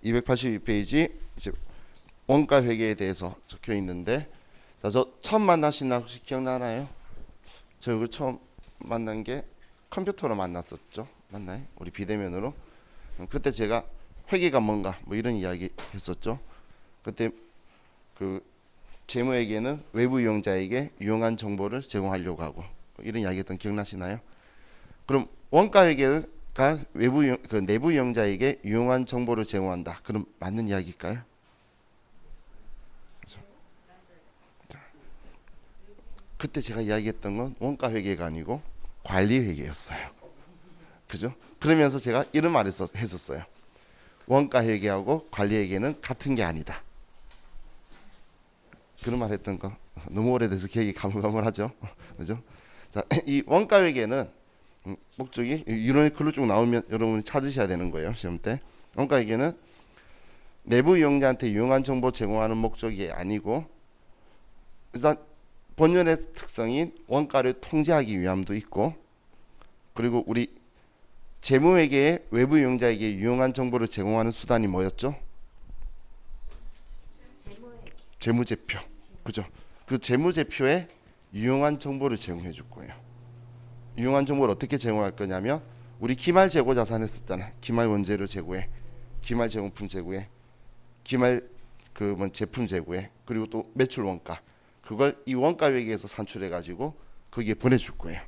282페이지 이제 원가 회계에 대해서 적혀 있는데, 자, 저 처음 만나신 날 혹시 기억나나요? 저 이거 처음 만난 게 컴퓨터로 만났었죠. 맞나요? 우리 비대면으로. 그때 제가 회계가 뭔가 뭐 이런 이야기 했었죠. 그때 그 재무회계는 외부 이용자에게 유용한 정보를 제공하려고 하고 이런 이야기 했던 기억나시나요? 그럼 원가 회계가 그 내부 이용자에게 유용한 정보를 제공한다. 그럼 맞는 이야기일까요? 그렇죠? 그때 제가 이야기했던 건 원가 회계가 아니고 관리 회계였어요. 그죠? 그러면서 제가 이런 말을 했었어요. 원가 회계하고 관리 회계는 같은 게 아니다. 그런 말 했던 거 너무 오래돼서 기억이 가물가물하죠. 그죠? 자, 이 원가 회계는 목적이 이론의 글로 쭉 나오면 여러분이 찾으셔야 되는 거예요. 시험 때. 원가 회계는 내부 이용자한테 유용한 정보 제공하는 목적이 아니고, 일단 본연의 특성인 원가를 통제하기 위함도 있고, 그리고 우리 재무회계의 외부 이용자에게 유용한 정보를 제공하는 수단이 뭐였죠? 재무제표. 그죠? 그 재무제표에 유용한 정보를 제공해 줄 거예요. 유용한 정보를 어떻게 제공할 거냐면, 우리 기말 재고 자산 했었잖아요. 기말 원재료 재고에, 기말 제공품 재고에, 기말 그 제품 재고에, 그리고 또 매출 원가. 그걸 이 원가 회계에서 산출해 가지고 거기에 보내줄 거예요.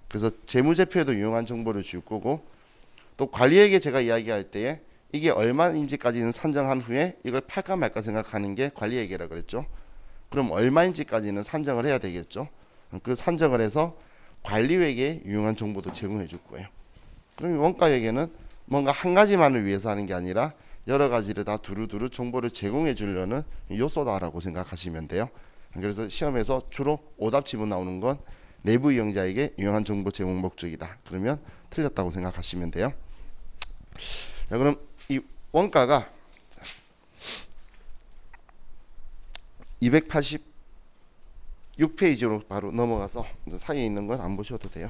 그래서 재무제표에도 유용한 정보를 줄 거고, 또 관리회계 제가 이야기할 때에 이게 얼마인지까지는 산정한 후에 이걸 팔까 말까 생각하는 게 관리회계라 그랬죠. 그럼 얼마인지까지는 산정을 해야 되겠죠. 그 산정을 해서 관리회계에 유용한 정보도 제공해 줄 거예요. 그럼 원가회계는 뭔가 한 가지만을 위해서 하는 게 아니라 여러 가지를 다 두루두루 정보를 제공해 주려는 요소다라고 생각하시면 돼요. 그래서 시험에서 주로 오답 지문 나오는 건 내부 이용자에게 유용한 정보 제공 목적이다. 그러면 틀렸다고 생각하시면 돼요. 자, 그럼 이 원가가 286페이지로 바로 넘어가서 사이에 있는 건 안 보셔도 돼요.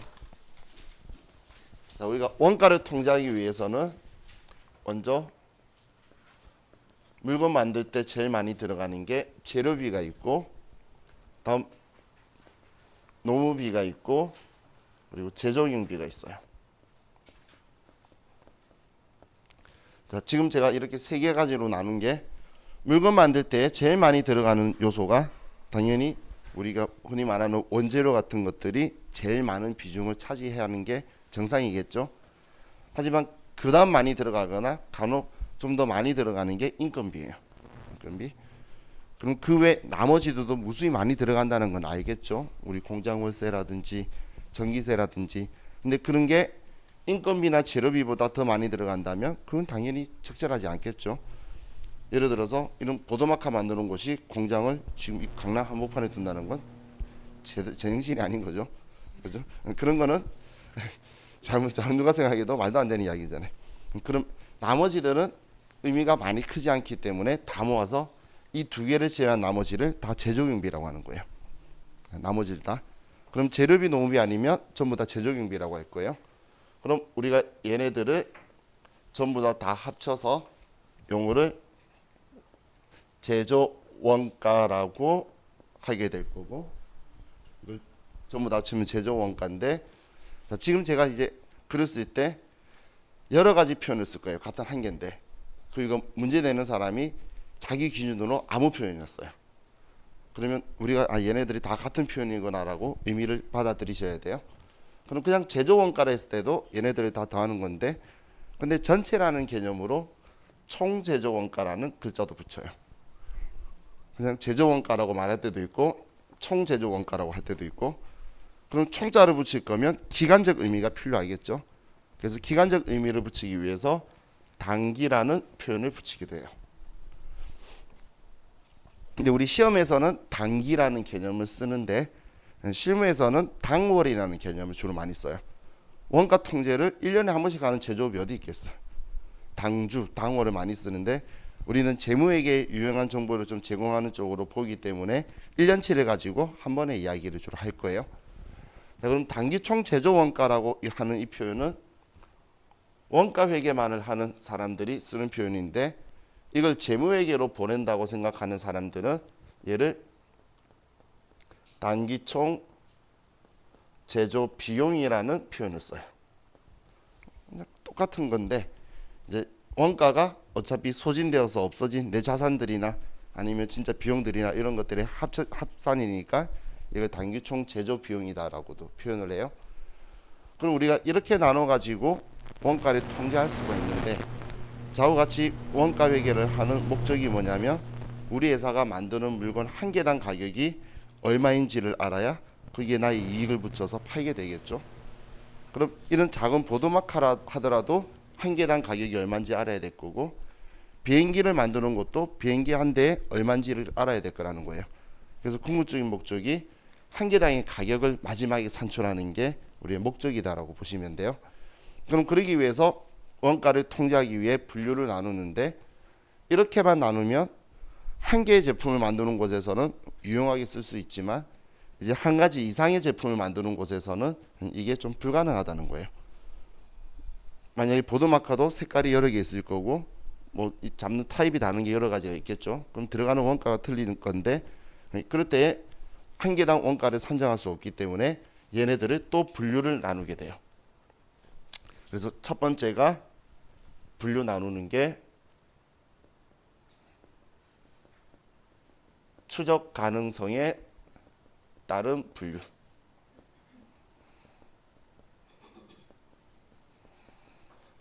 자, 우리가 원가를 통제하기 위해서는 먼저 물건 만들 때 제일 많이 들어가는 게 재료비가 있고, 다음 노무비가 있고, 그리고 제조용비가 있어요. 자, 지금 제가 이렇게 세 개 가지로 나눈 게, 물건 만들 때 제일 많이 들어가는 요소가 당연히 우리가 흔히 말하는 원재료 같은 것들이 제일 많은 비중을 차지해야 하는 게 정상이겠죠. 하지만 그 다음 많이 들어가거나 간혹 좀 더 많이 들어가는 게 인건비예요. 인건비. 그럼 그 외 나머지도 무수히 많이 들어간다는 건 알겠죠. 우리 공장 월세라든지 전기세라든지. 근데 그런 게 인건비나 재료비보다 더 많이 들어간다면 그건 당연히 적절하지 않겠죠. 예를 들어서 이런 보도마카 만드는 곳이 공장을 지금 이 강남 한복판에 둔다는 건 제정신이 아닌 거죠. 그죠? 그런 거는 잘못 누가 생각해도 말도 안 되는 이야기잖아요. 그럼 나머지들은 의미가 많이 크지 않기 때문에 다 모아서 이 두 개를 제외한 나머지를 다 제조경비라고 하는 거예요. 나머지를 다. 그럼 재료비, 노무비 아니면 전부 다 제조경비라고 할 거예요. 그럼 우리가 얘네들을 전부 다 합쳐서 용어를 제조 원가라고 하게 될 거고, 이걸 전부 다 합치면 제조 원가인데, 자, 지금 제가 이제 글을 쓸 때 여러 가지 표현을 쓸 거예요. 같은 한 개인데, 그리고 문제 내는 사람이 자기 기준으로 아무 표현이었어요. 그러면 우리가 얘네들이 다 같은 표현이구나라고 의미를 받아들이셔야 돼요. 그럼 그냥 제조 원가를 했을 때도 얘네들을 다 더하는 건데, 근데 전체라는 개념으로 총 제조 원가라는 글자도 붙여요. 그냥 제조 원가라고 말할 때도 있고 총 제조 원가라고 할 때도 있고. 그럼 총자를 붙일 거면 기간적 의미가 필요하겠죠. 그래서 기간적 의미를 붙이기 위해서 단기라는 표현을 붙이게 돼요. 근데 우리 시험에서는 단기라는 개념을 쓰는데, 실무에서는 당월이라는 개념을 주로 많이 써요. 원가 통제를 1년에 한 번씩 하는 제조업이 어디 있겠어요. 당주, 당월을 많이 쓰는데, 우리는 재무에게 유용한 정보를 좀 제공하는 쪽으로 보기 때문에 1년치를 가지고 한 번에 이야기를 주로 할 거예요. 자, 그럼 단기총 제조 원가라고 하는 이 표현은 원가 회계만을 하는 사람들이 쓰는 표현인데, 이걸 재무회계로 보낸다고 생각하는 사람들은 얘를 단기총 제조 비용이라는 표현을 써요. 그냥 똑같은 건데 이제 원가가 어차피 소진되어서 없어진 내 자산들이나 아니면 진짜 비용들이나 이런 것들의 합산이니까 이걸 단기총 제조 비용이다라고도 표현을 해요. 그럼 우리가 이렇게 나눠 가지고 원가를 통제할 수가 있는데 좌우 같이 원가 회계를 하는 목적이 뭐냐면 우리 회사가 만드는 물건 한 개당 가격이 얼마인지를 알아야 거기에 나의 이익을 붙여서 팔게 되겠죠. 그럼 이런 작은 보도막 하더라도 한 개당 가격이 얼마인지 알아야 될 거고, 비행기를 만드는 것도 비행기 한 대에 얼마인지를 알아야 될 거라는 거예요. 그래서 궁극적인 목적이 한 개당의 가격을 마지막에 산출하는 게 우리의 목적이다라고 보시면 돼요. 그럼 그러기 위해서 원가를 통제하기 위해 분류를 나누는데, 이렇게만 나누면 한 개의 제품을 만드는 곳에서는 유용하게 쓸 수 있지만 이제 한 가지 이상의 제품을 만드는 곳에서는 이게 좀 불가능하다는 거예요. 만약에 보드마카도 색깔이 여러 개 있을 거고 뭐 잡는 타입이 다른 게 여러 가지가 있겠죠. 그럼 들어가는 원가가 틀리는 건데, 그럴 때 한 개당 원가를 산정할 수 없기 때문에 얘네들을 또 분류를 나누게 돼요. 그래서 첫 번째가 분류 나누는 게 추적 가능성에 따른 분류.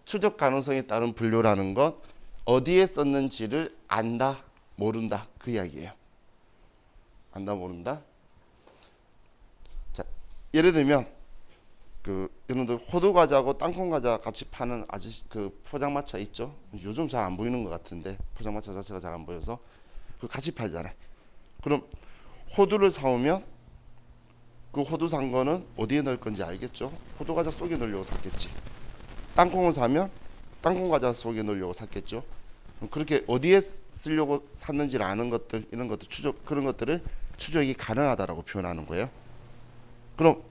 추적 가능성에 따른 분류라는 것, 어디에 썼는지를 안다, 모른다, 그 이야기예요. 안다, 모른다. 자, 예를 들면 여러분들 호두 과자하고 땅콩 과자 같이 파는 아저씨 그 포장마차 있죠? 요즘 잘 안 보이는 것 같은데 포장마차 자체가 잘 안 보여서 그 같이 팔잖아요. 그럼 호두를 사오면 그 호두 산 거는 어디에 넣을 건지 알겠죠? 호두 과자 속에 넣으려고 샀겠지. 땅콩을 사면 땅콩 과자 속에 넣으려고 샀겠죠. 그렇게 어디에 쓰려고 샀는지를 아는 것들, 이런 것들 추적, 그런 것들을 추적이 가능하다라고 표현하는 거예요. 그럼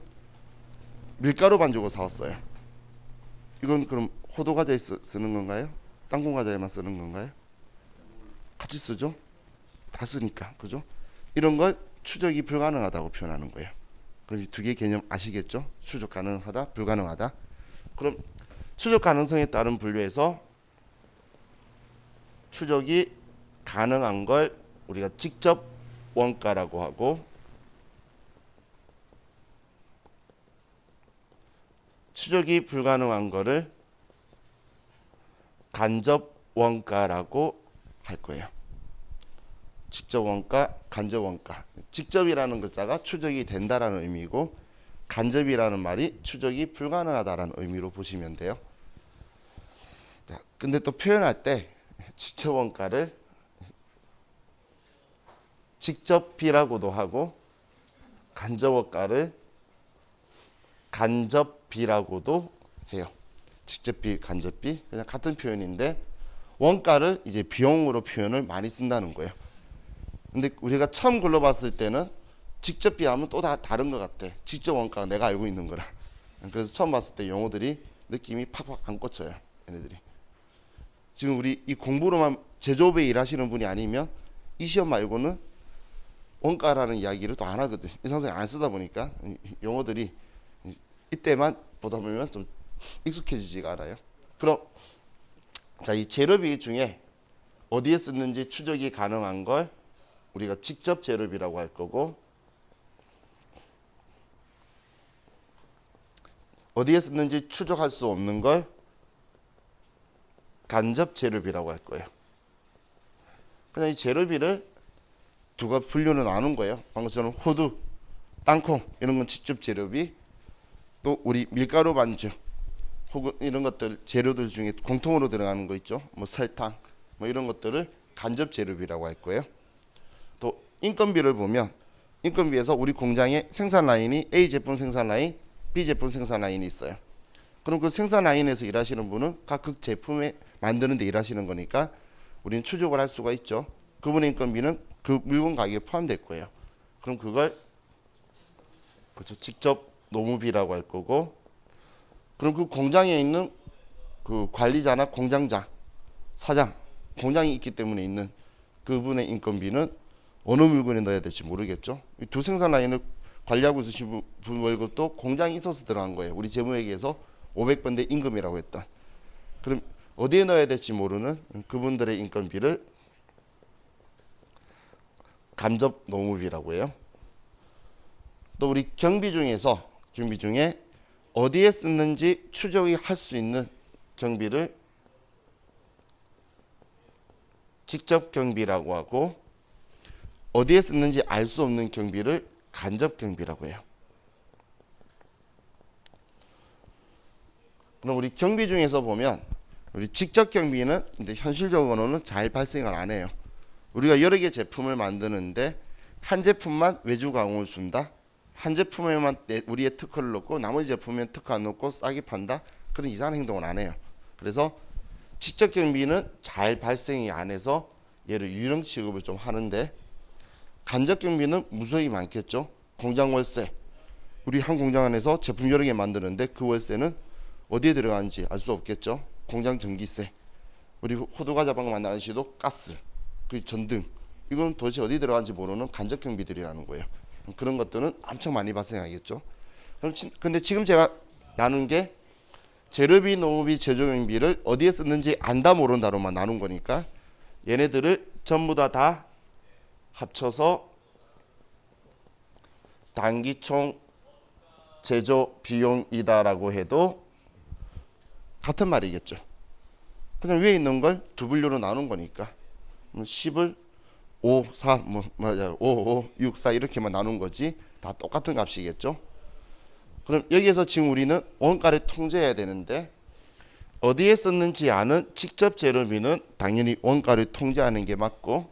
밀가루 반죽을 사왔어요. 이건 그럼 호두 과자에 쓰는 건가요? 땅콩 과자에만 쓰는 건가요? 같이 쓰죠. 다 쓰니까, 그죠? 이런 걸 추적이 불가능하다고 표현하는 거예요. 그럼 이 두 개 개념 아시겠죠? 추적 가능하다, 불가능하다. 그럼 추적 가능성에 따른 분류에서 추적이 가능한 걸 우리가 직접 원가라고 하고, 추적이 불가능한 거를 간접 원가라고 할 거예요. 직접 원가, 간접 원가. 직접이라는 글자가 추적이 된다라는 의미고, 간접이라는 말이 추적이 불가능하다라는 의미로 보시면 돼요. 자, 근데 또 표현할 때 직접 원가를 직접비라고도 하고 간접 원가를 간접비라고도 해요. 직접비, 간접비 그냥 같은 표현인데 원가를 이제 비용으로 표현을 많이 쓴다는 거예요. 근데 우리가 처음 글러봤을 때는 직접비 하면 또 다른 것 같아. 직접 원가가 내가 알고 있는 거라. 그래서 처음 봤을 때 용어들이 느낌이 팍팍 안 꽂혀요. 얘네들이. 지금 우리 이 공부로만 제조업에 일하시는 분이 아니면 이 시험 말고는 원가라는 이야기를 또 안 하거든. 일상생활 안 쓰다 보니까 용어들이 이때만 보다 보면 좀 익숙해지지가 않아요. 그럼 자, 이 재료비 중에 어디에 쓰는지 추적이 가능한 걸 우리가 직접 재료비라고 할 거고, 어디에 쓰는지 추적할 수 없는 걸 간접 재료비라고 할 거예요. 그냥 이 재료비를 두 가지 분류는 나눈 거예요. 방금 저는 호두, 땅콩 이런 건 직접 재료비, 또 우리 밀가루 반죽 혹은 이런 것들 재료들 중에 공통으로 들어가는 거 있죠. 뭐 설탕 뭐 이런 것들을 간접 재료비라고 할 거예요. 또 인건비를 보면 인건비에서 우리 공장에 생산 라인이 A 제품 생산 라인, B 제품 생산 라인이 있어요. 그럼 그 생산 라인에서 일하시는 분은 각각 제품에 만드는 데 일하시는 거니까 우리는 추적을 할 수가 있죠. 그분의 인건비는 그 물건 가격에 포함될 거예요. 그럼 그걸 그렇죠. 직접 노무비라고 할 거고, 그럼 그 공장에 있는 그 관리자나 공장장, 사장, 공장이 있기 때문에 있는 그분의 인건비는 어느 물건에 넣어야 될지 모르겠죠. 이 두 생산 라인을 관리하고 있으신 분 월급도 공장이 있어서 들어간 거예요. 우리 재무회계에서 500번대 임금이라고 했다. 그럼 어디에 넣어야 될지 모르는 그분들의 인건비를 간접 노무비라고 해요. 또 우리 경비 중에 어디에 쓰는지 추적이 할 수 있는 경비를 직접 경비라고 하고, 어디에 쓰는지 알 수 없는 경비를 간접 경비라고 해요. 그럼 우리 경비 중에서 보면 우리 직접 경비는 근데 현실적으로는 잘 발생을 안 해요. 우리가 여러 개 제품을 만드는데 한 제품만 외주 강호를 준다. 한 제품에만 우리의 특허를 넣고 나머지 제품에는 특허 안 넣고 싸게 판다. 그런 이상한 행동을 안 해요. 그래서 직접 경비는 잘 발생이 안 해서 얘를 유령 취급을 좀 하는데, 간접 경비는 무수히 많겠죠. 공장 월세. 우리 한 공장 안에서 제품 여러 개 만드는데 그 월세는 어디에 들어가는지 알 수 없겠죠. 공장 전기세. 우리 호두과자빵 만드는 시도 가스. 그 전등. 이건 도대체 어디 들어가는지 모르는 간접 경비들이라는 거예요. 그런 것들은 엄청 많이 발생하겠죠. 근데 지금 제가 나눈 게 재료비, 노무비, 제조경비를 어디에 쓰는지 안다 모른다로만 나눈 거니까 얘네들을 전부 다 합쳐서 단기총 제조 비용이다라고 해도 같은 말이겠죠. 그냥 위에 있는 걸 두 분류로 나눈 거니까 10을 5, 4, 5, 6, 4 이렇게만 나눈 거지 다 똑같은 값이겠죠. 그럼 여기에서 지금 우리는 원가를 통제해야 되는데, 어디에 썼는지 아는 직접 재료비는 당연히 원가를 통제하는 게 맞고,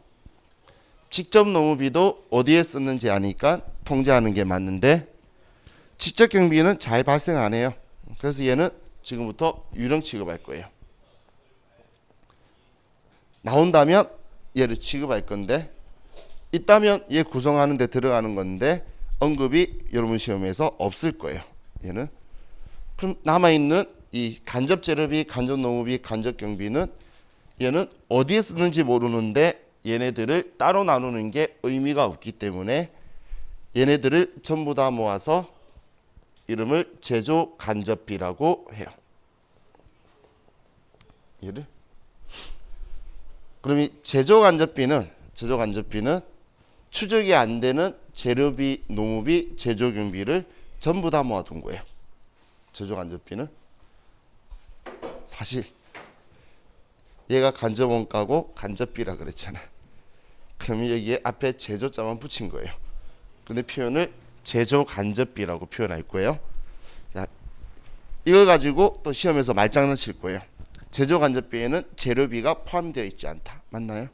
직접 노무비도 어디에 썼는지 아니까 통제하는 게 맞는데, 직접 경비는 잘 발생 안 해요. 그래서 얘는 지금부터 유령 취급할 거예요. 나온다면 얘를 취급할 건데, 있다면 얘 구성하는 데 들어가는 건데 언급이 여러분 시험에서 없을 거예요. 얘는. 그럼 남아있는 이 간접 재료비, 간접 노무비, 간접 경비는 얘는 어디에 쓰는지 모르는데 얘네들을 따로 나누는 게 의미가 없기 때문에 얘네들을 전부 다 모아서 이름을 제조 간접비라고 해요. 얘를. 그럼 이 제조 간접비는 추적이 안 되는 재료비, 노무비, 제조 경비를 전부 다 모아둔 거예요. 제조 간접비는 사실 얘가 간접 원가고 간접비라 그랬잖아. 그러면 여기에 앞에 제조자만 붙인 거예요. 근데 표현을 제조 간접비라고 표현할 거예요. 자, 이걸 가지고 또 시험에서 말장난 칠 거예요. 제조 간접비에는 재료비가 포함되어 있지 않다. 맞나요?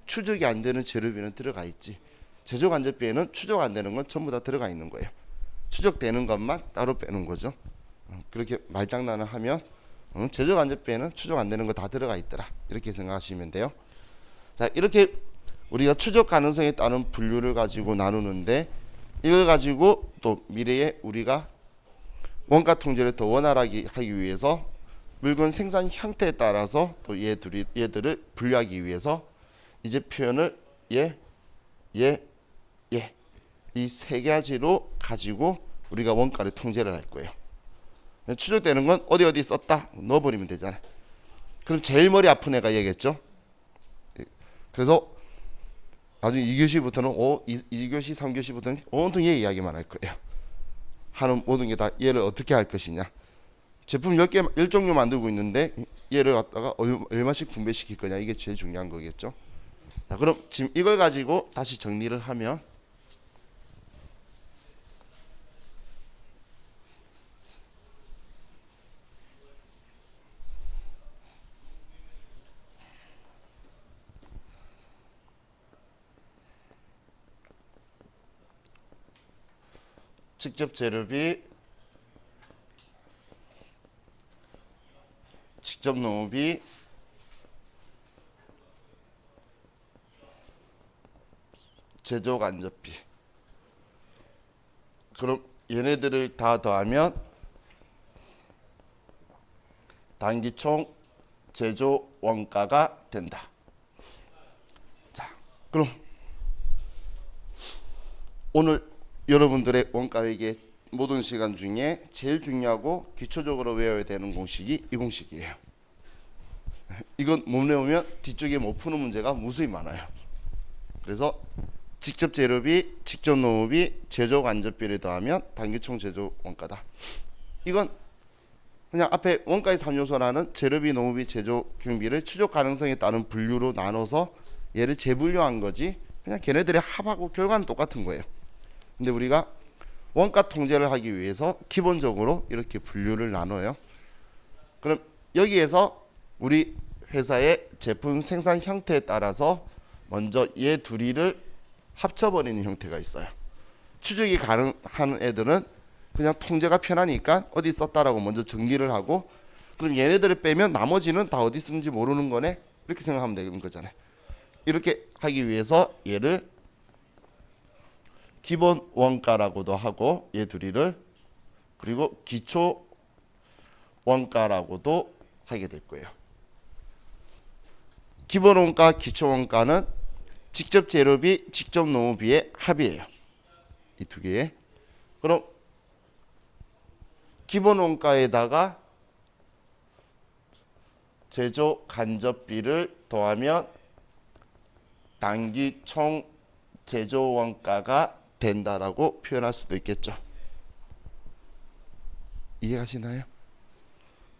추적이 안 되는 재료비는 들어가 있지. 제조 간접비에는 추적 안 되는 건 전부 다 들어가 있는 거예요. 추적되는 것만 따로 빼는 거죠. 그렇게 말장난을 하면 제조 간접비에는 추적 안 되는 거 다 들어가 있더라. 이렇게 생각하시면 돼요. 자, 이렇게 우리가 추적 가능성에 따른 분류를 가지고 나누는데, 이걸 가지고 또 미래에 우리가 원가 통제를 더 원활하게 하기 위해서 물건 생산 형태에 따라서 또 얘들을 분류하기 위해서 이제 표현을 이 세 가지로 가지고 우리가 원가를 통제를 할 거예요. 추적되는 건 어디 썼다 넣어버리면 되잖아. 그럼 제일 머리 아픈 애가 얘겠죠. 그래서 나중에 2교시부터는 2교시 3교시부터는 온통 얘 이야기만 할 거예요. 하는 모든 게 다 얘를 어떻게 할 것이냐. 제품 10개 10종류 만들고 있는데 얘를 갖다가 얼마씩 분배시킬 거냐, 이게 제일 중요한 거겠죠. 자, 그럼 지금 이걸 가지고 다시 정리를 하면 직접 재료비, 직접 노무비, 제조 간접비. 그럼 얘네들을 다 더하면 단기총 제조 원가가 된다. 자, 그럼 오늘 여러분들의 원가회계 모든 시간 중에 제일 중요하고 기초적으로 외워야 되는 공식이 이 공식이에요. 이건 못 외우면 뒤쪽에 못 푸는 문제가 무수히 많아요. 그래서 직접 재료비, 직접 노무비, 제조 간접비를 더하면 단기총 제조 원가다. 이건 그냥 앞에 원가의 3요소라는 재료비, 노무비, 제조 경비를 추적 가능성에 따른 분류로 나눠서 얘를 재분류한 거지, 그냥 걔네들의 합하고 결과는 똑같은 거예요. 근데 우리가 원가 통제를 하기 위해서 기본적으로 이렇게 분류를 나눠요. 그럼 여기에서 우리 회사의 제품 생산 형태에 따라서 먼저 얘 둘이를 합쳐버리는 형태가 있어요. 추적이 가능한 애들은 그냥 통제가 편하니까 어디 썼다라고 먼저 정리를 하고, 그럼 얘네들을 빼면 나머지는 다 어디 쓰는지 모르는 거네, 이렇게 생각하면 되는 거잖아요. 이렇게 하기 위해서 얘를 기본 원가라고도 하고 얘 둘이를, 그리고 기초 원가라고도 하게 될 거예요. 기본 원가, 기초 원가는 직접 재료비, 직접 노무비의 합이에요. 이 두 개의. 그럼 기본 원가에다가 제조 간접비를 더하면 단기 총 제조 원가가 된다라고 표현할 수도 있겠죠. 이해하시나요?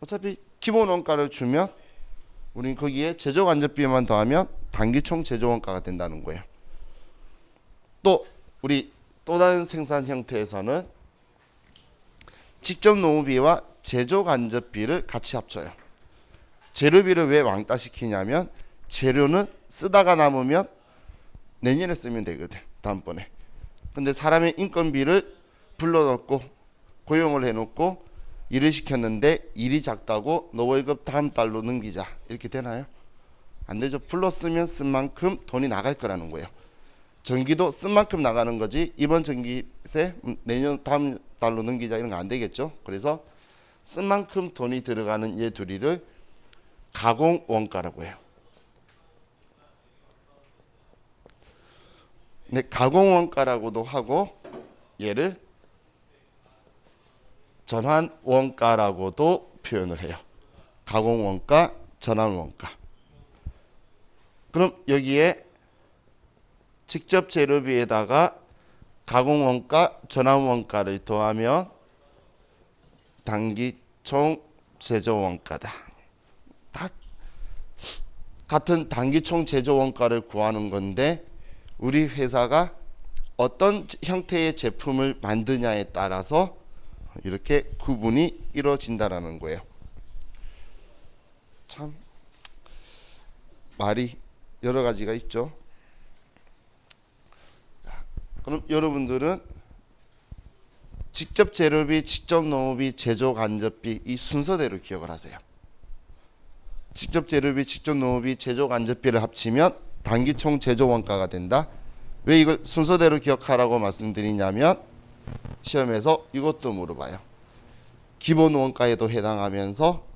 어차피 기본 원가를 주면 우린 거기에 제조 간접비만 더하면 단기 총 제조 원가가 된다는 거예요. 또 우리 또 다른 생산 형태에서는 직접 노무비와 제조 간접비를 같이 합쳐요. 재료비를 왜 왕따 시키냐면 재료는 쓰다가 남으면 내년에 쓰면 되거든, 다음번에. 근데 사람의 인건비를 불러넣고 고용을 해놓고 일을 시켰는데 일이 작다고 너 월급 다음 달로 넘기자, 이렇게 되나요? 안 되죠. 불렀으면 쓴 만큼 돈이 나갈 거라는 거예요. 전기도 쓴 만큼 나가는 거지, 이번 전기세 내년 다음 달로 넘기자 이런 거 안 되겠죠. 그래서 쓴 만큼 돈이 들어가는 얘 둘이를 가공 원가라고 해요. 네, 가공 원가라고도 하고 얘를 전환 원가라고도 표현을 해요. 가공 원가, 전환 원가. 그럼 여기에 직접 재료비에다가 가공 원가, 전환 원가를 더하면 단기 총 제조 원가다. 다 같은 단기 총 제조 원가를 구하는 건데 우리 회사가 어떤 형태의 제품을 만드냐에 따라서 이렇게 구분이 이루어진다라는 거예요. 참 말이 여러 가지가 있죠. 그럼 여러분들은 직접 재료비, 직접 노무비, 제조 간접비 이 순서대로 기억을 하세요. 직접 재료비, 직접 노무비, 제조 간접비를 합치면 단기 총 제조 원가가 된다. 왜 이걸 순서대로 기억하라고 말씀드리냐면 시험에서 이것도 물어봐요. 기본 원가에도 해당하면서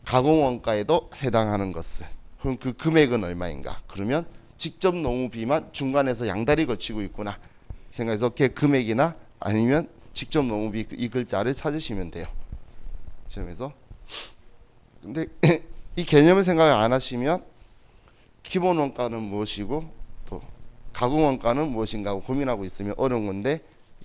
가공 원가에도 해당하는 것을, 그럼 그 금액은 얼마인가? 그러면 직접 노무비만 중간에서 양다리 거치고 있구나 생각해서 걔 금액이나 아니면 직접 노무비 이 글자를 찾으시면 돼요, 시험에서. 근데 이 개념을 생각을 안 하시면 기본 원가는 무엇이고 또 가공 원가는 무엇인가 하고 고민하고 있으면 어려운 건데,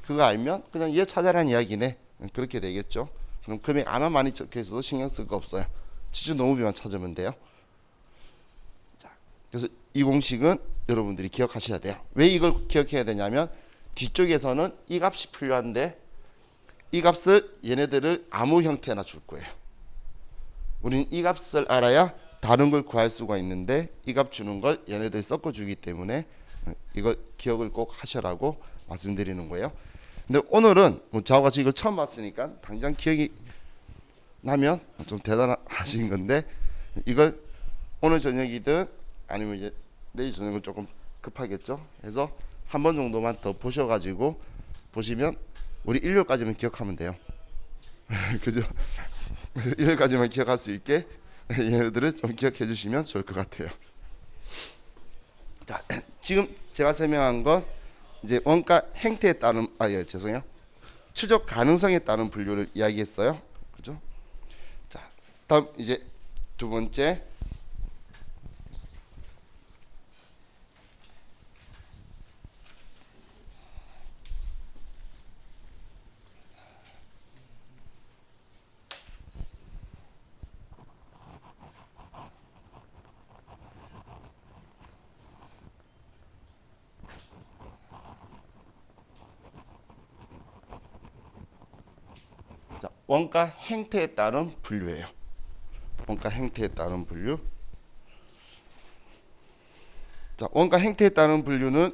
그거 알면 그냥 얘 찾아라는 이야기네, 그렇게 되겠죠. 그럼 금액 아마 많이 적혀 있어도 신경 쓸 거 없어요. 직접 노무비만 찾으면 돼요. 자, 그래서 이 공식은 여러분들이 기억하셔야 돼요. 왜 이걸 기억해야 되냐면 뒤쪽에서는 이 값이 필요한데 이 값을 얘네들을 아무 형태나 줄 거예요. 우리는 이 값을 알아야 다른 걸 구할 수가 있는데 이 값 주는 걸 얘네들이 섞어주기 때문에 이걸 기억을 꼭 하셔라고 말씀드리는 거예요. 근데 오늘은 저와 같이 이걸 처음 봤으니까 당장 기억이 나면 좀 대단하신 건데, 이걸 오늘 저녁이든 아니면 이제 내일 저녁은 조금 급하겠죠. 그래서 한 번 정도만 더 보셔가지고 보시면 우리 일요일까지만 기억하면 돼요. 그죠? 일요일까지만 기억할 수 있게 얘네들을 좀 기억해 주시면 좋을 것 같아요. 자, 지금 제가 설명한 건 이제 원가 행태에 따른 죄송해요. 추적 가능성에 따른 분류를 이야기했어요. 그죠? 자, 다음 이제 두 번째. 자, 원가 행태에 따른 분류예요. 원가 행태에 따른 분류. 자, 원가 행태에 따른 분류는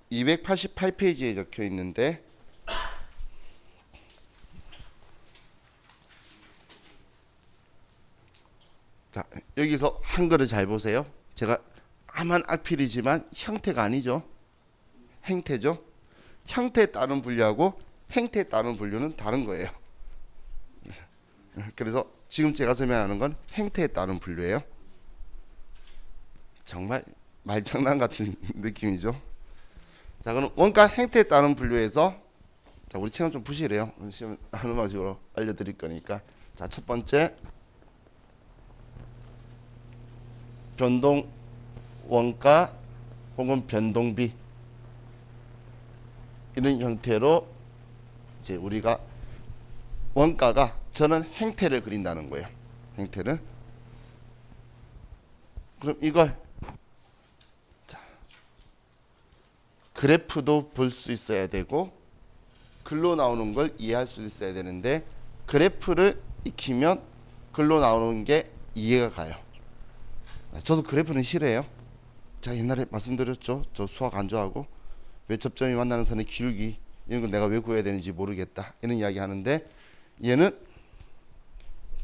288페이지에 적혀 있는데 자, 여기서 한글을 잘 보세요. 제가 암한 악필이지만 형태가 아니죠. 행태죠. 형태에 따른 분류하고 행태에 따른 분류는 다른 거예요. 그래서 지금 제가 설명하는 건 행태에 따른 분류예요. 정말 말장난 같은 느낌이죠. 자, 그럼 원가 행태에 따른 분류에서 자, 우리 책은 좀 부실해요. 시험 하는 방식으로 알려드릴 거니까. 자, 첫 번째 변동 원가 혹은 변동비 이런 형태로 이제 우리가 원가가 저는 행태를 그린다는 거예요. 행태를. 그럼 이걸 자, 그래프도 볼 수 있어야 되고 글로 나오는 걸 이해할 수 있어야 되는데 그래프를 익히면 글로 나오는 게 이해가 가요. 저도 그래프는 싫어해요. 제가 옛날에 말씀드렸죠. 저 수학 안 좋아하고 왜 접점이 만나는 선의 기울기 이런 걸 내가 왜 구해야 되는지 모르겠다 이런 이야기 하는데 얘는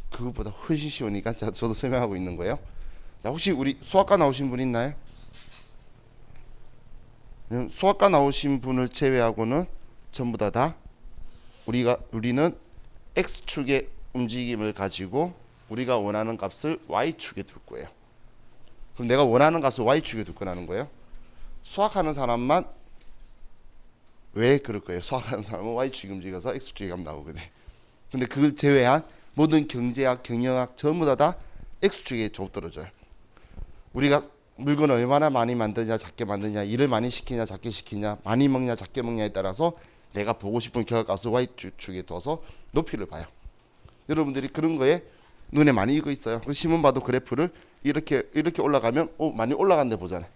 그것보다 훨씬 쉬우니까 저도 설명하고 있는 거예요. 자, 혹시 우리 수학과 나오신 분 있나요? 수학과 나오신 분을 제외하고는 전부 다 우리는 x축의 움직임을 가지고 우리가 원하는 값을 y축에 둘 거예요. 그럼 내가 원하는 값을 y축에 둘 거라는 거예요. 수학하는 사람만 왜 그럴 거예요? 수학하는 사람은 y축이 움직여서 x축의 값 나오거든. 근데 그걸 제외한 모든 경제학, 경영학 전부 다 x축에 좁 떨어져요. 우리가 물건을 얼마나 많이 만드냐 작게 만드냐 일을 많이 시키냐 작게 시키냐 많이 먹냐 작게 먹냐에 따라서 내가 보고 싶은 결과값을 y축에 둬서 높이를 봐요. 여러분들이 그런 거에 눈에 많이 익어 있어요. 신문 봐도 그래프를 이렇게 올라가면 많이 올라간데 보잖아요.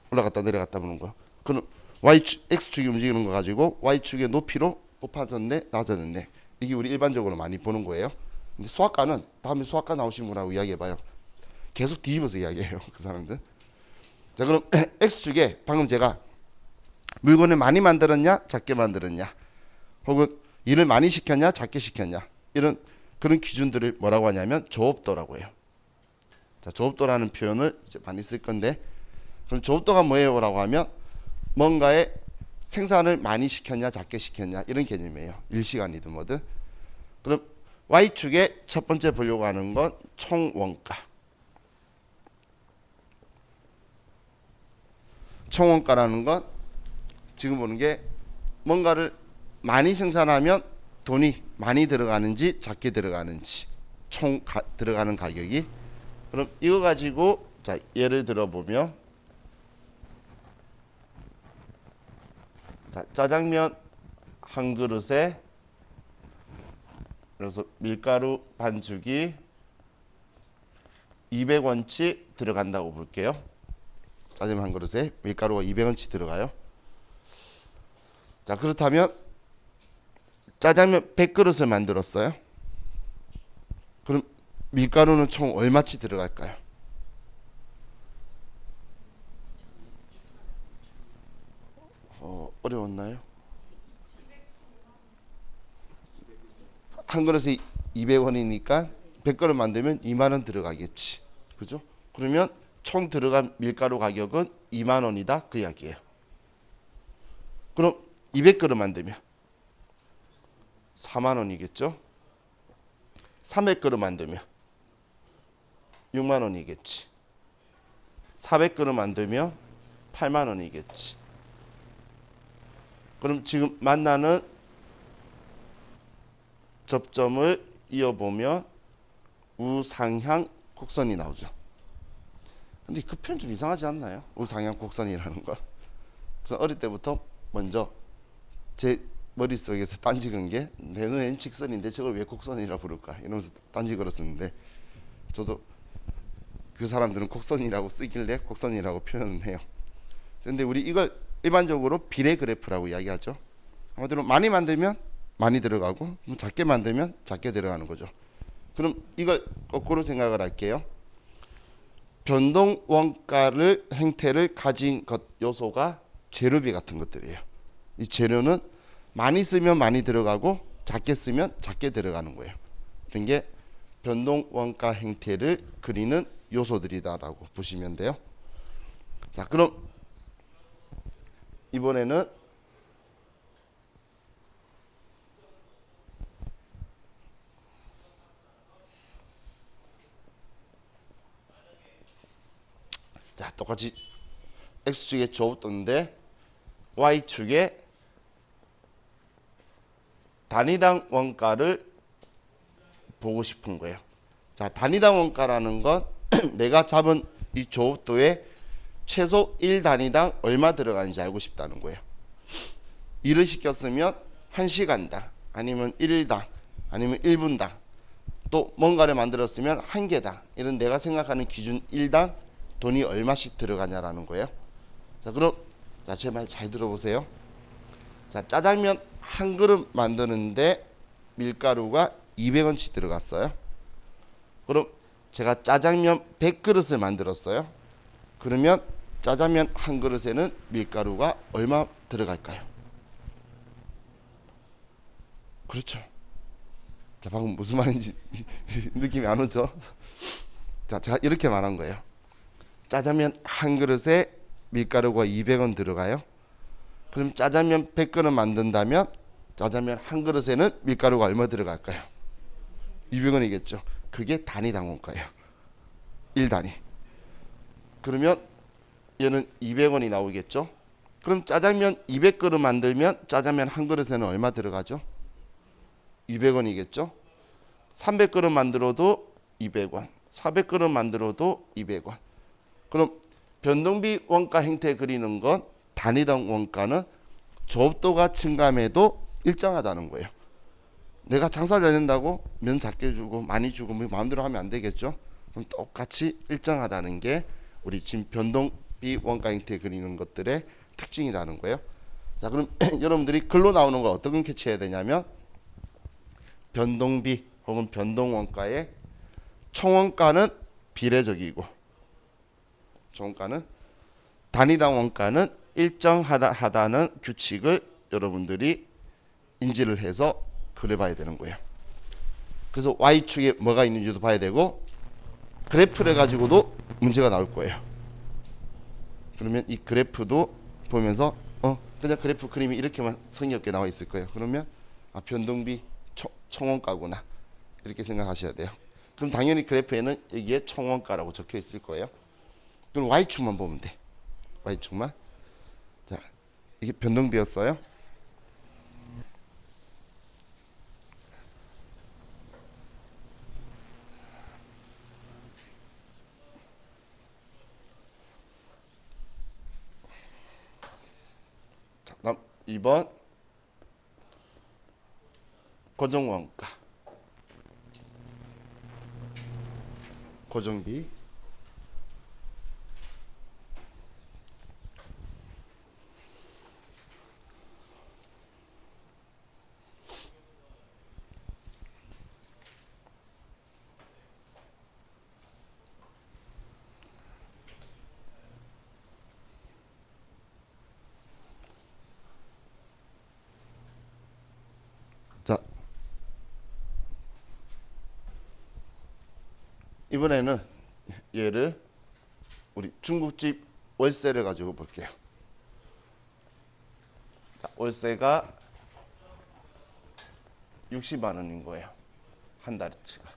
올라갔다 내려갔다 보는 거. 그럼 x축이 움직이는 거 가지고 y축의 높이로 높아졌네 낮아졌네. 이게 우리 일반적으로 많이 보는 거예요. 근데 수학과는 다음에 수학과 나오신 분하고 이야기해봐요. 계속 뒤집어서 이야기해요. 그 사람들. 자, 그럼 x축에 방금 제가 물건을 많이 만들었냐 작게 만들었냐 혹은 일을 많이 시켰냐 작게 시켰냐 이런 그런 기준들을 뭐라고 하냐면 조업도라고 해요. 자, 조업도라는 표현을 이제 많이 쓸 건데 그럼 조업도가 뭐예요? 라고 하면 뭔가의 생산을 많이 시켰냐 작게 시켰냐 이런 개념이에요. 일시간이든 뭐든. 그럼 Y축에 첫 번째 보려고 하는 건 총원가. 총원가라는 건 지금 보는 게 뭔가를 많이 생산하면 돈이 많이 들어가는지 작게 들어가는지 들어가는 가격이. 그럼 이거 가지고 자 예를 들어 보면 자, 짜장면 한 그릇에 그래서 밀가루 반죽이 200원치 들어간다고 볼게요. 짜장면 한 그릇에 밀가루가 200원치 들어가요. 자, 그렇다면 짜장면 100그릇을 만들었어요. 그럼 밀가루는 총 얼마치 들어갈까요? 어려웠나요? 한 그릇에 200원이니까 100그릇 만들면 2만원 들어가겠지. 그죠? 그러면 총 들어간 밀가루 가격은 2만원이다. 그 이야기예요. 그럼 200그릇 만들면 4만원이겠죠? 300그릇 만들면 6만 원이겠지. 400g 만들면 8만 원이겠지. 그럼 지금 만나는 접점을 이어보면 우상향 곡선이 나오죠. 근데 그 표현 좀 이상하지 않나요? 우상향 곡선이라는 걸. 저는 어릴 때부터 먼저 제 머릿속에서 딴지근 게 내 눈엔 직선인데 저걸 왜 곡선이라 부를까 이러면서 딴지 걸었었는데, 저도 그 사람들은 곡선이라고 쓰길래 곡선이라고 표현을 해요. 근데 우리 이걸 일반적으로 비례 그래프라고 이야기하죠. 아무래도 많이 만들면 많이 들어가고 작게 만들면 작게 들어가는 거죠. 그럼 이걸 거꾸로 생각을 할게요. 변동 원가를 행태를 가진 것 요소가 재료비 같은 것들이에요. 이 재료는 많이 쓰면 많이 들어가고 작게 쓰면 작게 들어가는 거예요. 그런 게 변동 원가 행태를 그리는 요소들이다라고 보시면 돼요. 자, 그럼 이번에는 자, 똑같이 x축에 조업도인데 y축에 단위당 원가를 보고 싶은 거예요. 자, 단위당 원가라는 건 내가 잡은 이 조업도에 최소 1단위당 얼마 들어가는지 알고 싶다는 거예요. 일을 시켰으면 1시간당 아니면 1일당 아니면 1분당, 또 뭔가를 만들었으면 1개당, 이런 내가 생각하는 기준 일당 돈이 얼마씩 들어가냐라는 거예요. 자, 그럼 제 말 잘 들어보세요. 자, 짜장면 한 그릇 만드는데 밀가루가 200원치 들어갔어요. 그럼 제가 짜장면 100그릇을 만들었어요. 그러면 짜장면 한 그릇에는 밀가루가 얼마 들어갈까요? 그렇죠. 자, 방금 무슨 말인지 느낌이 안 오죠? 자, 제가 이렇게 말한 거예요. 짜장면 한 그릇에 밀가루가 200원 들어가요. 그럼 짜장면 100그릇 만든다면 짜장면 한 그릇에는 밀가루가 얼마 들어갈까요? 200원이겠죠. 그게 단위당 원가예요. 1단위. 그러면 얘는 200원이 나오겠죠. 그럼 짜장면 200그릇 만들면 짜장면 한 그릇에는 얼마 들어가죠? 200원이겠죠. 300그릇 만들어도 200원, 400그릇 만들어도 200원. 그럼 변동비 원가 행태 그리는 건 단위당 원가는 조업도가 증감해도 일정하다는 거예요. 내가 장사 잘 된다고 면 작게 주고 많이 주고 뭐 마음대로 하면 안 되겠죠. 그럼 똑같이 일정하다는 게 우리 지금 변동비 원가 행태 그리는 것들의 특징이라는 거예요. 자, 그럼 여러분들이 글로 나오는 걸 어떻게 캐치해야 되냐면, 변동비 혹은 변동원가의 총원가는 비례적이고 총원가는 단위당 원가는 일정하다는 규칙을 여러분들이 인지를 해서 그려봐야 되는 거예요. 그래서 Y축에 뭐가 있는지도 봐야 되고 그래프를 가지고도 문제가 나올 거예요. 그러면 이 그래프도 보면서 그냥 그래프 그림이 이렇게만 성의 없게 나와 있을 거예요. 그러면 변동비 총원가구나 이렇게 생각하셔야 돼요. 그럼 당연히 그래프에는 여기에 총원가라고 적혀 있을 거예요. 그럼 Y축만 보면 돼. Y축만. 자, 이게 변동비였어요. 자, 다음 2번 고정원가. 고정비. 자, 이번에는 얘를 우리 중국집 월세를 가지고 볼게요. 자, 월세가 60만 원인 거예요. 한 달치가.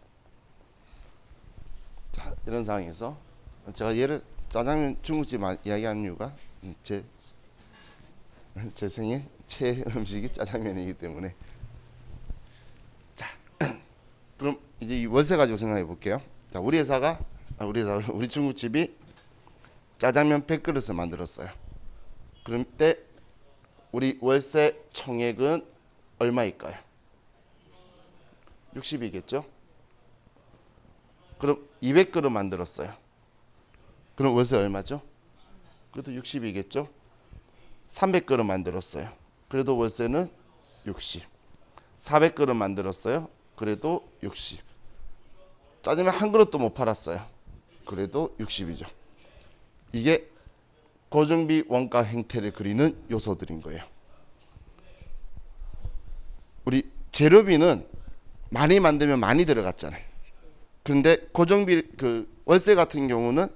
자, 자, 이런 상황에서 제가 예를 짜장면 중국집 이야기하는 이유가 제 생애 최애 음식이 짜장면이기 때문에. 자, 그럼 이제 이 월세 가지고 생각해 볼게요. 자, 우리 중국집이 짜장면 100그릇을 만들었어요. 그럼 때 우리 월세 총액은 얼마일까요? 60이겠죠? 그럼 200그릇 만들었어요. 그럼 월세 얼마죠? 그래도 60이겠죠? 300그릇 만들었어요. 그래도 월세는 60. 400그릇 만들었어요. 그래도 60. 짜장면 한 그릇도 못 팔았어요. 그래도 60이죠. 이게 고정비 원가 행태를 그리는 요소들인 거예요. 우리 재료비는 많이 만들면 많이 들어갔잖아요. 그런데 고정비 월세 같은 경우는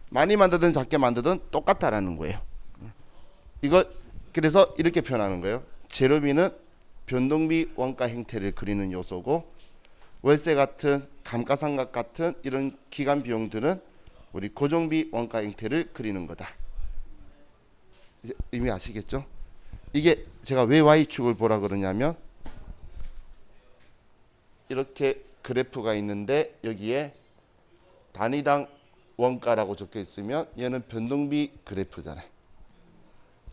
많이 만들든 작게 만들든 똑같다라는 거예요. 이걸 그래서 이렇게 표현하는 거예요. 재료비는 변동비 원가 행태를 그리는 요소고, 월세 같은 감가상각 같은 이런 기간 비용들은 우리 고정비 원가 행태를 그리는 거다. 이제 의미 아시겠죠? 이게 제가 왜 Y축을 보라 그러냐면, 이렇게 그래프가 있는데 여기에 단위당 원가라고 적혀 있으면 얘는 변동비 그래프잖아요.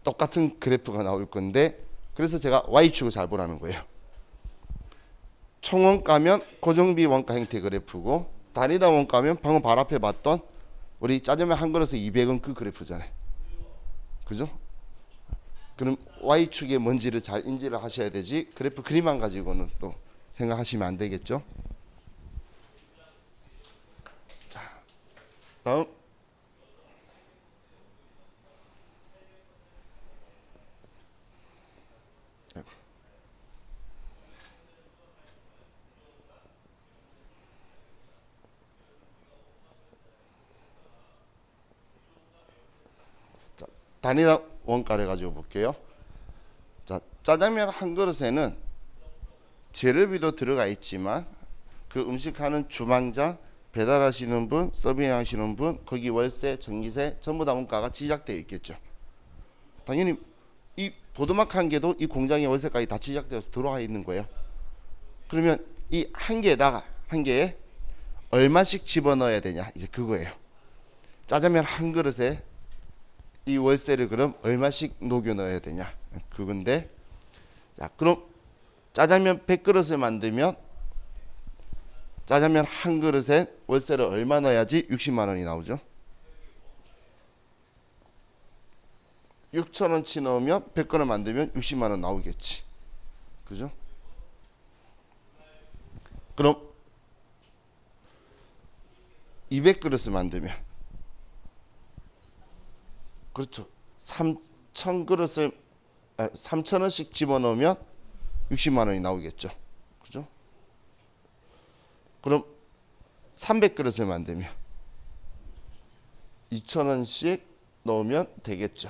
똑같은 그래프가 나올 건데, 그래서 제가 Y축을 잘 보라는 거예요. 총원가면 고정비 원가 행태 그래프고, 단위당 원가면 방금 바로 앞에 봤던 우리 짜장면 한 그릇에 200원 그 그래프잖아요. 그죠? 그럼 Y축이 뭔지를 잘 인지를 하셔야 되지, 그래프 그림만 가지고는 또 생각하시면 안 되겠죠? 자, 다음. 자, 단위당 원가를 가지고 볼게요. 자, 짜장면 한 그릇에는 재료비도 들어가 있지만 그 음식하는 주방장, 배달하시는 분, 서빙하시는 분, 거기 월세, 전기세 전부 다 원가가 지작되어 있겠죠. 당연히 이 보드막 한 개도 이 공장의 월세까지 다 지작되어서 들어와 있는 거예요. 그러면 이 한 개에 얼마씩 집어넣어야 되냐, 이제 그거예요. 짜장면 한 그릇에 이 월세를 그럼 얼마씩 녹여 넣어야 되냐, 그건데. 자, 그럼 짜장면 100그릇을 만들면 짜장면 한 그릇에 월세를 얼마 넣어야지 60만 원이 나오죠? 6,000원치 넣으면 100그릇 만들면 60만 원 나오겠지. 그죠? 그럼 200그릇을 만들면, 그렇죠, 3,000그릇을 3,000원씩 집어넣으면 60만 원이 나오겠죠. 그죠? 그럼 300그릇을 만들면 2,000원씩 넣으면 되겠죠.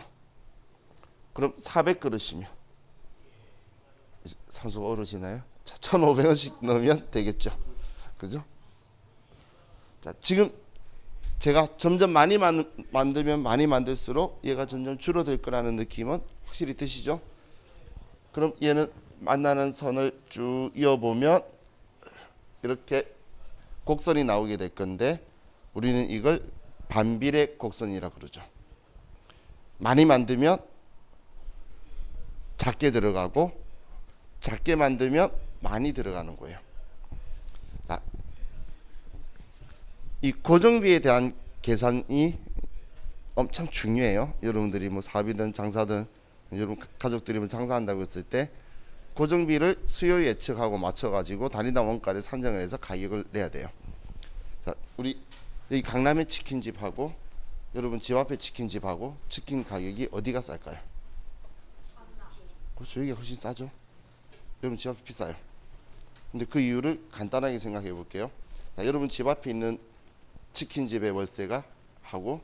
그럼 400그릇이면 산수가 어려지나요? 1,500원씩 넣으면 되겠죠. 그죠? 자, 지금 제가 점점 많이 만들면 많이 만들수록 얘가 점점 줄어들 거라는 느낌은 확실히 드시죠? 그럼 얘는 만나는 선을 쭉 이어보면 이렇게 곡선이 나오게 될 건데, 우리는 이걸 반비례 곡선이라 그러죠. 많이 만들면 작게 들어가고, 작게 만들면 많이 들어가는 거예요. 자, 이 고정비에 대한 계산이 엄청 중요해요. 여러분들이 뭐 사업이든 장사든, 여러분 가족들이 뭐 장사한다고 했을 때 고정비를 수요 예측하고 맞춰가지고 단위당 원가를 산정을 해서 가격을 내야 돼요. 자, 우리 여기 강남의 치킨집하고 여러분 집 앞에 치킨집하고 치킨 가격이 어디가 쌀까요? 그렇죠, 여기가 훨씬 싸죠. 여러분 집 앞이 비싸요. 근데 그 이유를 간단하게 생각해 볼게요. 자, 여러분 집 앞에 있는 치킨집의 월세가 하고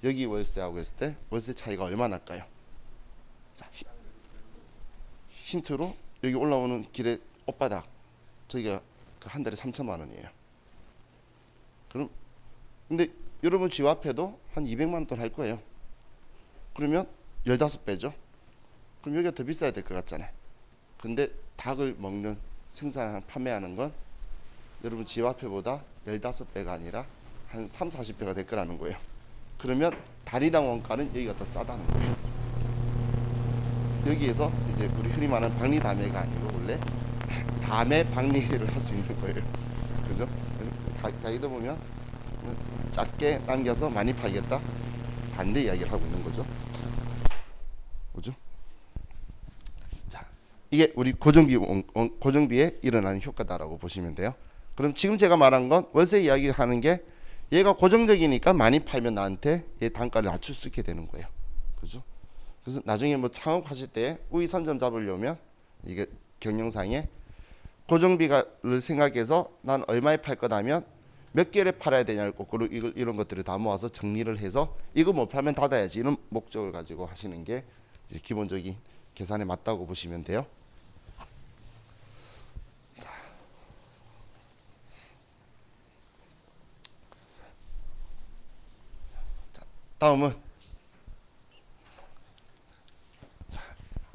여기 월세하고 했을 때 월세 차이가 얼마나 날까요? 자, 힌트로 여기 올라오는 길에 옷바닥, 저기가 한 달에 3천만 원이에요. 그럼 근데 여러분 집 앞에도 한 200만 원 돈 할 거예요. 그러면 15배죠. 그럼 여기가 더 비싸야 될 것 같잖아요. 근데 닭을 먹는 생산하는 판매하는 건 여러분 집 앞에보다 15배가 아니라 한 3, 40배가 될 거라는 거예요. 그러면 단위당 원가는 여기가 더 싸다는 거예요. 여기에서 이제 우리 흔히 말하는 박리담회가 아니고 원래 담회 박리를 할 수 있는 거예요. 그죠? 가이드 보면 작게 남겨서 많이 팔겠다 반대 이야기를 하고 있는 거죠. 그죠? 자, 이게 우리 고정비에 일어나는 효과다라고 보시면 돼요. 그럼 지금 제가 말한 건 월세 이야기하는 게 얘가 고정적이니까 많이 팔면 나한테 얘 단가를 낮출 수 있게 되는 거예요. 그죠? 그래서 나중에 뭐 창업하실 때 우위 선점 잡으려면 이게 경영상에 고정비를 생각해서 난 얼마에 팔 거다면 몇 개를 팔아야 되냐를 거꾸로 이런 것들을 다 모아서 정리를 해서 이거 못 팔면 닫아야지 이런 목적을 가지고 하시는 게 이제 기본적인 계산에 맞다고 보시면 돼요. 다음은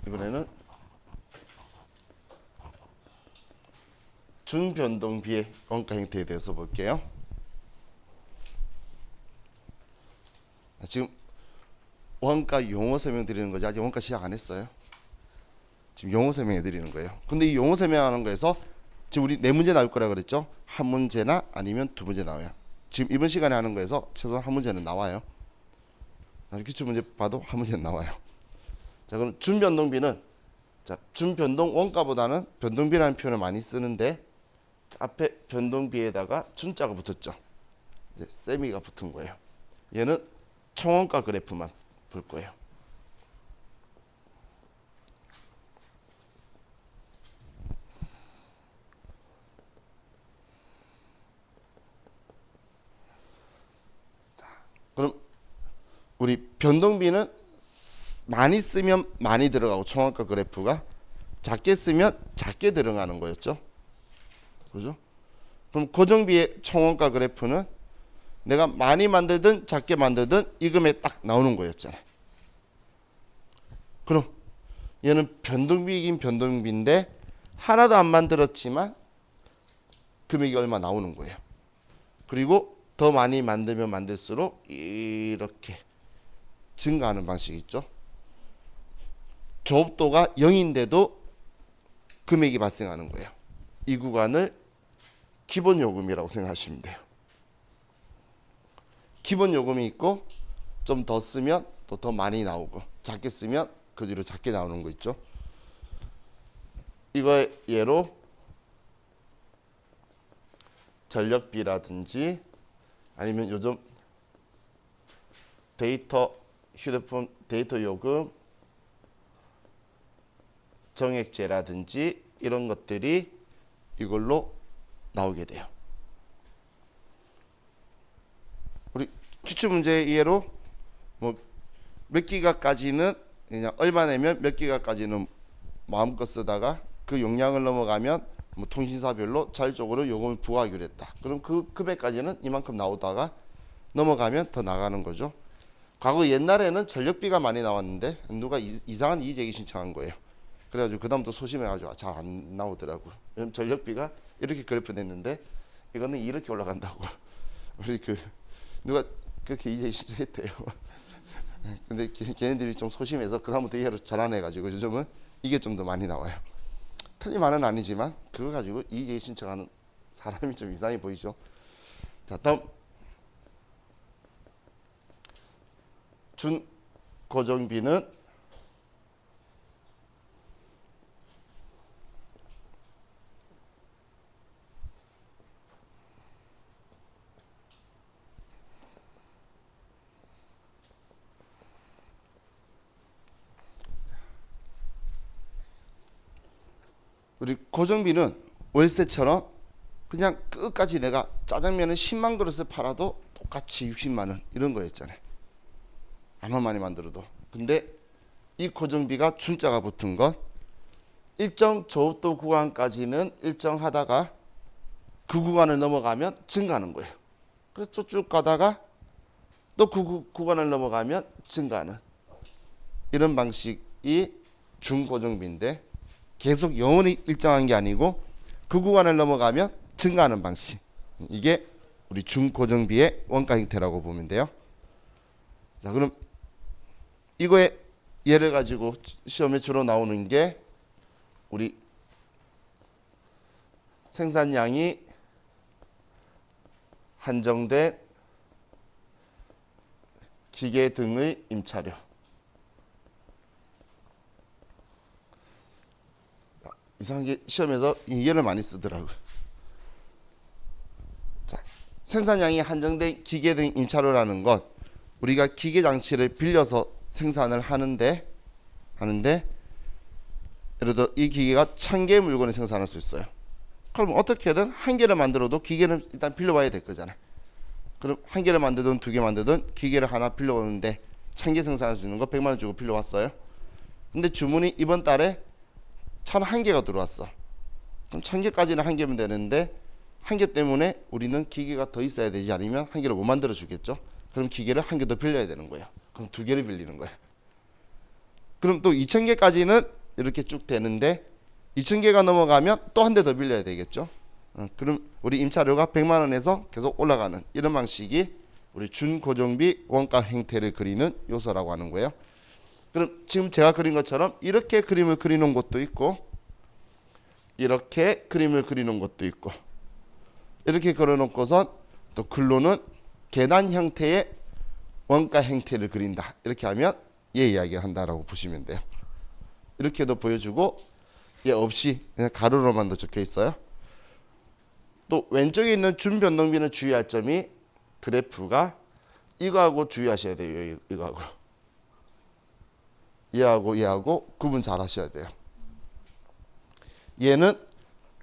이번에는 준변동비의 원가 형태에 대해서 볼게요. 지금 원가 용어 설명 드리는 거지 아직 원가 시작 안 했어요. 지금 용어 설명해 드리는 거예요. 근데 이 용어 설명하는 거에서 지금 우리 네 문제 나올 거라 그랬죠. 한 문제나 아니면 두 문제 나와요. 지금 이번 시간에 하는 거에서 최소한 한 문제는 나와요. 기출 문제 봐도 한 문제는 나와요. 자, 그럼 준변동비는 자, 준변동 원가보다는 변동비라는 표현을 많이 쓰는데 앞에 변동비에다가 준자가 붙었죠. 이제 세미가 붙은 거예요. 얘는 총원가 그래프만 볼 거예요. 자, 그럼 우리 변동비는 많이 쓰면 많이 들어가고 총원가 그래프가 작게 쓰면 작게 들어가는 거였죠. 그죠? 그럼 고정비의 총원가 그래프는 내가 많이 만들든 작게 만들든 이 금액 딱 나오는 거였잖아요. 그럼 얘는 변동비이긴 변동비인데 하나도 안 만들었지만 금액이 얼마 나오는 거예요. 그리고 더 많이 만들면 만들수록 이렇게 증가하는 방식이 있죠. 조업도가 0인데도 금액이 발생하는 거예요. 이 구간을 기본 요금이라고 생각하시면 돼요. 기본 요금이 있고 좀 더 쓰면 또 더 많이 나오고 작게 쓰면 그 뒤로 작게 나오는 거 있죠. 이거 예로 전력비라든지 아니면 요즘 휴대폰 데이터 요금 정액제라든지 이런 것들이 이걸로 나오게 돼요. 우리 기출 문제 예로 뭐 몇 기가까지는 그냥 얼마 내면 몇 기가까지는 마음껏 쓰다가 그 용량을 넘어가면 뭐 통신사별로 자율적으로 요금을 부과하기로 했다. 그럼 그 금액까지는 이만큼 나오다가 넘어가면 더 나가는 거죠. 과거 옛날에는 전력비가 많이 나왔는데 누가 이상한 이의제기 신청한 거예요. 그래가지고 그 다음부터 소심해가지고 잘 안 나오더라고요. 왜냐면 전력비가 이렇게 그래프 냈는데 이거는 이렇게 올라간다고. 우리 누가 그렇게 이의제기 신청했대요. 근데 걔네들이 좀 소심해서 그 다음부터 이해를 잘 안 해가지고 요즘은 이게 좀 더 많이 나와요. 틀린 말은 아니지만 그거 가지고 이의제기 신청하는 사람이 좀 이상해 보이죠. 자, 다음 준고정비는 우리 고정비는 월세처럼 그냥 끝까지 내가 짜장면을 10만 그릇을 팔아도 똑같이 60만 원 이런 거였잖아요. 아무리 많이 만들어도. 근데 이 고정비가 준자가 붙은 건 일정 저업도 구간까지는 일정하다가 그 구간을 넘어가면 증가하는 거예요. 그래서 쭉 가다가 또 그 구간을 넘어가면 증가하는 이런 방식이 준고정비인데 계속 영원히 일정한 게 아니고 그 구간을 넘어가면 증가하는 방식. 이게 우리 준고정비의 원가 형태라고 보면 돼요. 자, 그럼 이거의 예를 가지고 시험에 주로 나오는 게 우리 생산량이 한정된 기계 등의 임차료. 이상하게 시험에서 이 예를 많이 쓰더라고요. 자, 생산량이 한정된 기계 등 임차료라는 것, 우리가 기계 장치를 빌려서 생산을 하는데 예를 들어 이 기계가 1000개의 물건을 생산할 수 있어요. 그럼 어떻게든 한 개를 만들어도 기계는 일단 빌려와야 될 거잖아요. 그럼 한 개를 만들든 두 개 만들든 기계를 하나 빌려오는데 1000개 생산할 수 있는 거 100만 원 주고 빌려왔어요. 근데 주문이 이번 달에 1001개가 들어왔어. 그럼 1000개까지는 한 개면 되는데 한 개 때문에 우리는 기계가 더 있어야 되지 않으면 한 개를 못 만들어 주겠죠. 그럼 기계를 한 개 더 빌려야 되는 거예요. 그럼 두 개를 빌리는 거예요. 그럼 또 2000개까지는 이렇게 쭉 되는데 2000개가 넘어가면 또 한 대 더 빌려야 되겠죠. 그럼 우리 임차료가 100만 원에서 계속 올라가는 이런 방식이 우리 준고정비 원가 형태를 그리는 요소라고 하는 거예요. 그럼 지금 제가 그린 것처럼 이렇게 그림을 그리는 곳도 있고 이렇게 그림을 그리는 곳도 있고 이렇게 그려놓고선 또 글로는 계단 형태의 원가 형태를 그린다. 이렇게 하면 얘 이야기를 한다라고 보시면 돼요. 이렇게도 보여주고 얘 없이 그냥 가로로만 더 적혀 있어요. 또 왼쪽에 있는 준변동비는 주의할 점이 그래프가 이거하고 주의하셔야 돼요. 이거하고 얘하고 구분 잘 하셔야 돼요. 얘는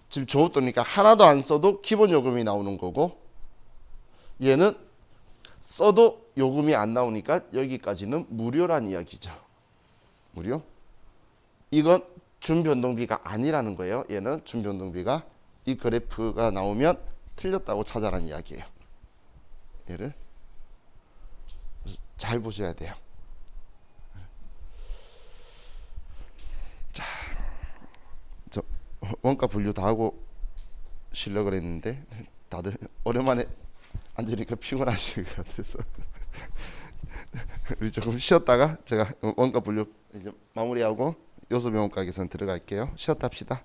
지금 조업도니까 하나도 안 써도 기본 요금이 나오는 거고 얘는 써도 요금이 안 나오니까 여기까지는 무료란 이야기죠. 무료. 이건 준변동비가 아니라는 거예요. 얘는 준변동비가 이 그래프가 나오면 틀렸다고 찾아라는 이야기예요. 얘를 잘 보셔야 돼요. 자, 저 원가 분류 다 하고 쉬려고 그랬는데 다들 오랜만에 앉으니까 피곤하실 것 같아서 우리 조금 쉬었다가 제가 원가 분류 이제 마무리하고 요소명원가 계산 들어갈게요. 쉬었다 합시다.